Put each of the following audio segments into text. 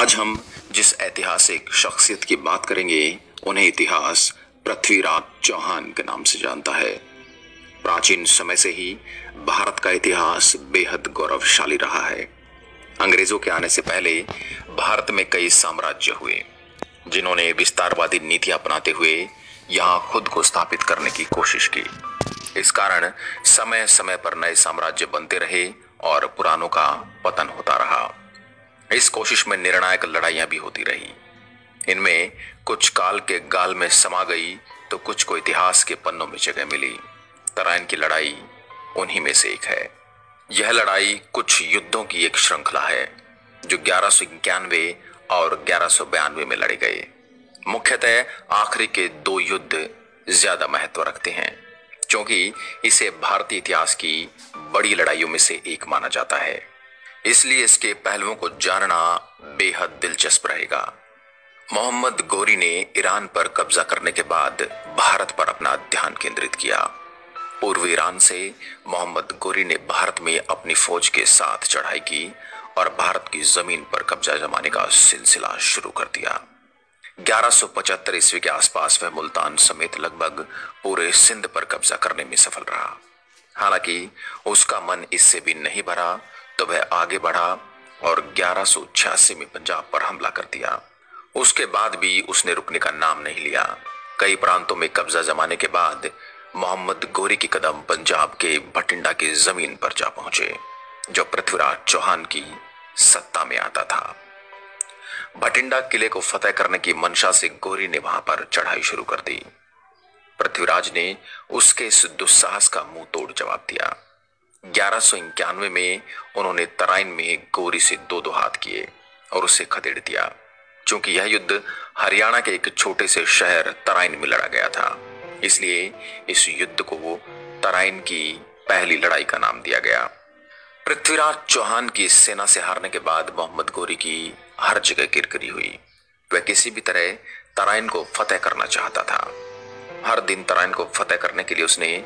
आज हम जिस ऐतिहासिक शख्सियत की बात करेंगे उन्हें इतिहास पृथ्वीराज चौहान के नाम से जानता है। प्राचीन समय से ही भारत का इतिहास बेहद गौरवशाली रहा है। अंग्रेजों के आने से पहले भारत में कई साम्राज्य हुए जिन्होंने विस्तारवादी नीति अपनाते हुए यहाँ खुद को स्थापित करने की कोशिश की। इस कारण समय समय पर नए साम्राज्य बनते रहे और पुरानों का पतन होता रहा। इस कोशिश में निर्णायक लड़ाइयां भी होती रही। इनमें कुछ काल के गाल में समा गई तो कुछ को इतिहास के पन्नों में जगह मिली। तराइन की लड़ाई उन्हीं में से एक है। यह लड़ाई कुछ युद्धों की एक श्रृंखला है जो 1191 और 1192 में लड़े गए। मुख्यतः आखिरी के दो युद्ध ज्यादा महत्व रखते हैं क्योंकि इसे भारतीय इतिहास की बड़ी लड़ाइयों में से एक माना जाता है। इसलिए इसके पहलुओं को जानना बेहद दिलचस्प रहेगा। मोहम्मद गोरी ने ईरान पर कब्जा करने के बाद भारत पर अपना ध्यान केंद्रित किया। पूर्व ईरान से मोहम्मद गोरी ने भारत में अपनी फौज के साथ चढ़ाई की और भारत की जमीन पर कब्जा जमाने का सिलसिला शुरू कर दिया। 1175 ईस्वी के आसपास वह मुल्तान समेत लगभग पूरे सिंध पर कब्जा करने में सफल रहा। हालांकि उसका मन इससे भी नहीं भरा तो वह आगे बढ़ा और 1186 में पंजाब पर हमला कर दिया। उसके बाद भी उसने रुकने का नाम नहीं लिया। कई प्रांतों में कब्जा जमाने के बाद मोहम्मद गोरी के कदम पंजाब के भटिंडा की जमीन पर जा पहुंचे जो पृथ्वीराज चौहान की सत्ता में आता था। भटिंडा किले को फतेह करने की मंशा से गोरी ने वहां पर चढ़ाई शुरू कर दी। पृथ्वीराज ने उसके इस दुस्साहस का मुंह तोड़ जवाब दिया। 1191 में उन्होंने तराइन में गोरी से दो हाथ किए और उसे खदेड़ दिया। क्योंकि यह युद्ध हरियाणा के एक छोटे से शहर तराइन में लड़ा गया था, इसलिए इस युद्ध को तराइन की पहली लड़ाई का नाम दिया गया। पृथ्वीराज चौहान की सेना से हारने के बाद मोहम्मद गोरी की हर जगह किरकिरी हुई। वह किसी भी तरह तराइन को फतेह करना चाहता था। हर दिन तराइन को फतेह करने के लिए उसने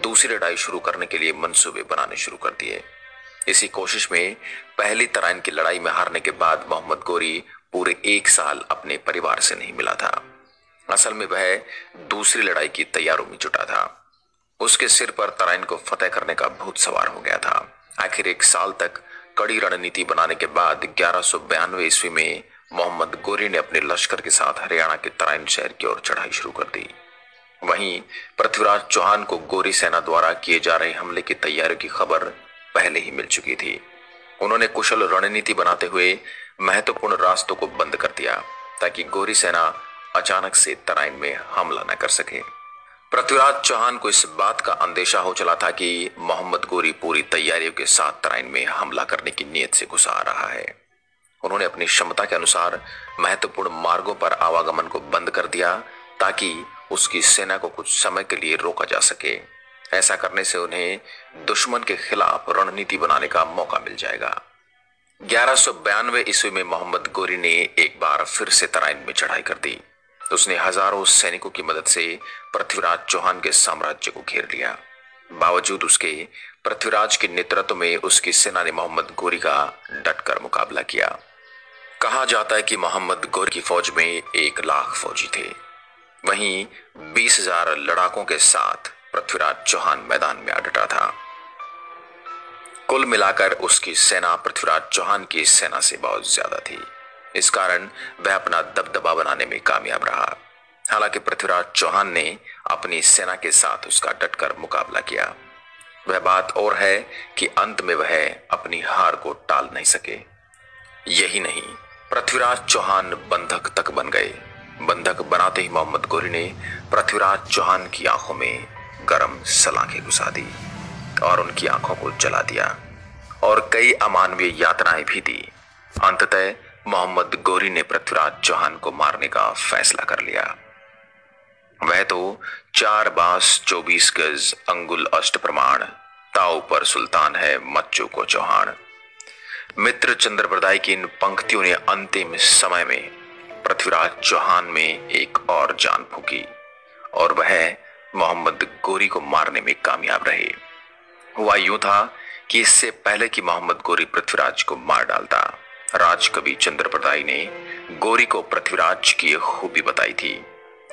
दूसरी लड़ाई शुरू करने के लिए मंसूबे बनाने शुरू कर दिए। इसी कोशिश में पहली तराइन की लड़ाई में हारने के बाद मोहम्मद गोरी पूरे एक साल अपने परिवार से नहीं मिला था। असल में वह दूसरी लड़ाई की तैयारियों में जुटा था। उसके सिर पर तराइन को फतेह करने का भूत सवार हो गया था। आखिर एक साल तक कड़ी रणनीति बनाने के बाद 1192 ईस्वी में मोहम्मद गोरी ने अपने लश्कर के साथ हरियाणा के तराइन शहर की ओर चढ़ाई शुरू कर दी। वहीं पृथ्वीराज चौहान को गोरी सेना द्वारा किए जा रहे हमले की तैयारियों की खबर पहले ही मिल चुकी थी। उन्होंने कुशल रणनीति बनाते हुए महत्वपूर्ण रास्तों को बंद कर दिया ताकि गोरी सेना अचानक से तराइन में हमला न कर सके। पृथ्वीराज चौहान को इस बात का अंदेशा हो चला था कि मोहम्मद गोरी पूरी तैयारियों के साथ तराइन में हमला करने की नीयत से घुसा आ रहा है। उन्होंने अपनी क्षमता के अनुसार महत्वपूर्ण मार्गों पर आवागमन को बंद कर दिया ताकि उसकी सेना को कुछ समय के लिए रोका जा सके। ऐसा करने से उन्हें दुश्मन के खिलाफ रणनीति बनाने का मौका मिल जाएगा। 1192 ईस्वी में मोहम्मद गोरी ने एक बार फिर से तराइन में चढ़ाई कर दी। उसने हजारों सैनिकों की मदद से पृथ्वीराज चौहान के साम्राज्य को घेर लिया। बावजूद उसके पृथ्वीराज के नेतृत्व में उसकी सेना ने मोहम्मद गोरी का डटकर मुकाबला किया। कहा जाता है कि मोहम्मद गोरी की फौज में 1 लाख फौजी थे। वहीं 20,000 लड़ाकों के साथ पृथ्वीराज चौहान मैदान में आ डटा था। कुल मिलाकर उसकी सेना पृथ्वीराज चौहान की सेना से बहुत ज्यादा थी। इस कारण वह अपना दबदबा बनाने में कामयाब रहा। हालांकि पृथ्वीराज चौहान ने अपनी सेना के साथ उसका डटकर मुकाबला किया। वह बात और है कि अंत में वह अपनी हार को टाल नहीं सके। यही नहीं, पृथ्वीराज चौहान बंधक तक बन गए। बंधक बनाते ही मोहम्मद गोरी ने पृथ्वीराज चौहान की आंखों में गरम सलाखें घुसा दी और उनकी आंखों को जला दिया और कई अमानवीय यातनाएं भी दी। अंततः मोहम्मद गोरी ने पृथ्वीराज चौहान को मारने का फैसला कर लिया। वह तो 4 बांस 24 गज अंगुल अष्ट प्रमाण ताऊ पर सुल्तान है मच्चू को चौहान। मित्र चंद्रप्रदाय की इन पंक्तियों ने अंतिम समय में पृथ्वीराज चौहान में एक और जान फूकी और वह मोहम्मद गोरी को मारने में कामयाब रहे। हुआ यूं था कि इससे पहले कि मोहम्मद गोरी पृथ्वीराज को मार डालता, राजकवि चंद्रप्रदाई ने गौरी को पृथ्वीराज की यह खूबी बताई थी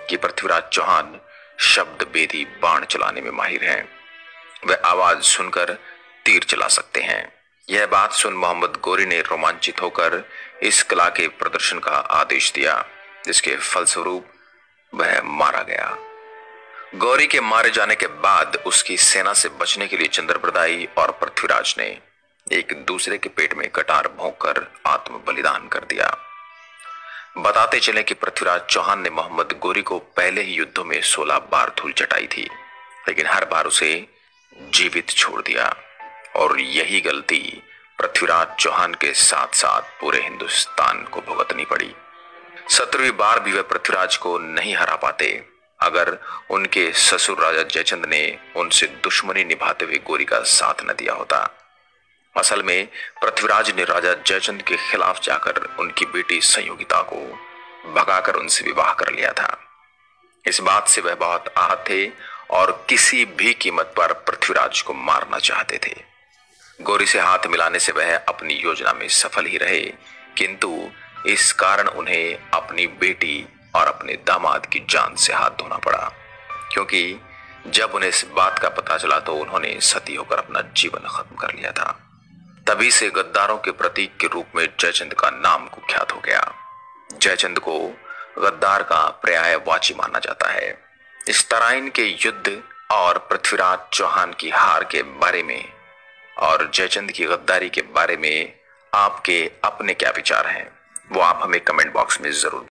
कि पृथ्वीराज चौहान शब्द भेदी बाण चलाने में माहिर हैं। वह आवाज सुनकर तीर चला सकते हैं। यह बात सुन मोहम्मद गौरी ने रोमांचित होकर इस कला के प्रदर्शन का आदेश दिया, जिसके फलस्वरूप वह मारा गया। गौरी के मारे जाने के बाद उसकी सेना से बचने के लिए चंद्रप्रदाई और पृथ्वीराज ने एक दूसरे के पेट में कटार भोंककर आत्म बलिदान कर दिया। बताते चले कि पृथ्वीराज चौहान ने मोहम्मद गौरी को पहले ही युद्धों में 16 बार धूल चटाई थी, लेकिन हर बार उसे जीवित छोड़ दिया और यही गलती पृथ्वीराज चौहान के साथ साथ पूरे हिंदुस्तान को भुगतनी पड़ी। 17वीं बार भी वे पृथ्वीराज को नहीं हरा पाते अगर उनके ससुर राजा जयचंद ने उनसे दुश्मनी निभाते हुए गौरी का साथ न दिया होता। असल में पृथ्वीराज ने राजा जयचंद के खिलाफ जाकर उनकी बेटी संयोगिता को भगाकर उनसे विवाह कर लिया था। इस बात से वह बहुत आहत थे और किसी भी कीमत पर पृथ्वीराज को मारना चाहते थे। गौरी से हाथ मिलाने से वह अपनी योजना में सफल ही रहे, किंतु इस कारण उन्हें अपनी बेटी और अपने दामाद की जान से हाथ धोना पड़ा, क्योंकि जब उन्हें इस बात का पता चला तो उन्होंने सती होकर अपना जीवन खत्म कर लिया था। तभी से गद्दारों के प्रतीक के रूप में जयचंद का नाम कुख्यात हो गया। जयचंद को गद्दार का पर्यायवाची माना जाता है। इस तराइन के युद्ध और पृथ्वीराज चौहान की हार के बारे में और जयचंद की गद्दारी के बारे में आपके अपने क्या विचार हैं, वो आप हमें कमेंट बॉक्स में जरूर